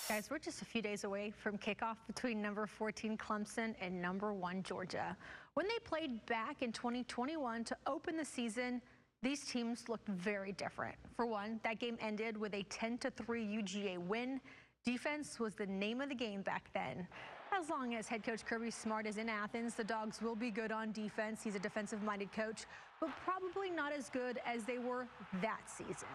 Guys, we're just a few days away from kickoff between number 14 Clemson and number 1 Georgia. When they played back in 2021 to open the season, these teams looked very different. For one, that game ended with a 10-3 UGA win. Defense was the name of the game back then. As long as head coach Kirby Smart is in Athens, the Dogs will be good on defense. He's a defensive-minded coach, but probably not as good as they were that season.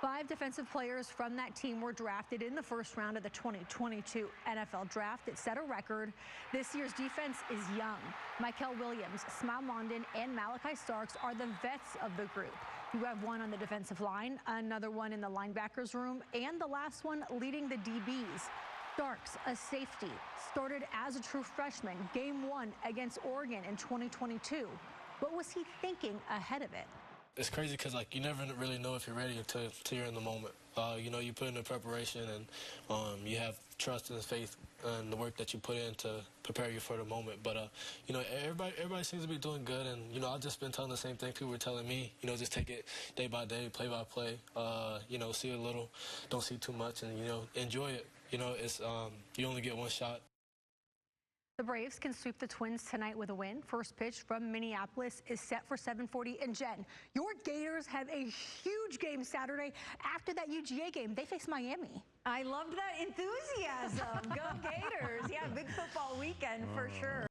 5 defensive players from that team were drafted in the first round of the 2022 NFL Draft. It set a record. This year's defense is young. Michael Williams, Smile Mondon, and Malaki Starks are the vets of the group. You have one on the defensive line, another one in the linebackers room, and the last one leading the DBs. Starks, a safety, started as a true freshman, game 1 against Oregon in 2022. What was he thinking ahead of it? It's crazy because, you never really know if you're ready until you're in the moment. You put in the preparation and you have trust and faith in the work that you put in to prepare you for the moment. But, everybody seems to be doing good. And, I've just been telling the same thing people were telling me, just take it day by day, play by play, see a little, don't see too much, and, enjoy it. It's you only get one shot. The Braves can sweep the Twins tonight with a win. First pitch from Minneapolis is set for 7:40. And Jen, your Gators have a huge game Saturday after that UGA game. They face Miami. I loved that enthusiasm. Go Gators. Yeah, big football weekend for sure.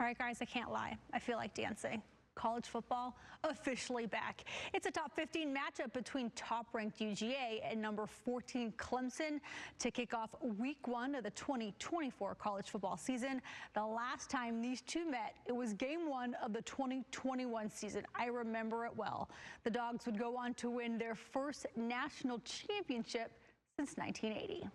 All right, guys, I can't lie. I feel like dancing. College football officially back. It's a top 15 matchup between top-ranked UGA and number 14 Clemson to kick off week 1 of the 2024 college football season. The last time these two met, it was game 1 of the 2021 season. I remember it well. The Dogs would go on to win their first national championship since 1980.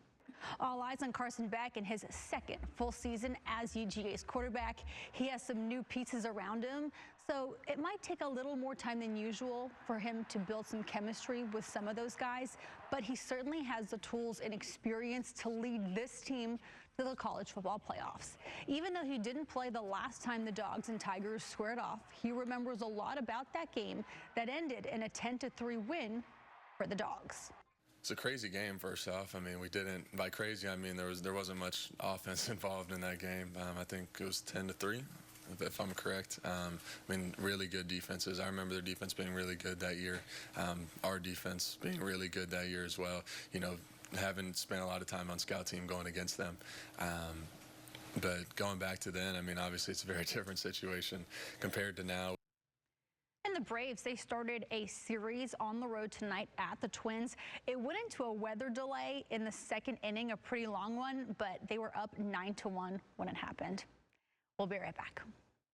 All eyes on Carson Beck in his second full season as UGA's quarterback. He has some new pieces around him, so it might take a little more time than usual for him to build some chemistry with some of those guys, but he certainly has the tools and experience to lead this team to the college football playoffs. Even though he didn't play the last time the Dogs and Tigers squared off, he remembers a lot about that game that ended in a 10-3 win for the Dogs. It's a crazy game, first off. I mean, we didn't, by crazy, I mean, there wasn't much offense involved in that game. I think it was 10-3, if I'm correct. I mean, really good defenses. I remember their defense being really good that year. Our defense being really good that year as well. Haven't spent a lot of time on scout team going against them. But going back to then, I mean, obviously it's a very different situation compared to now. And the Braves, they started a series on the road tonight at the Twins. It went into a weather delay in the second inning, a pretty long one, but they were up 9-1 when it happened. We'll be right back.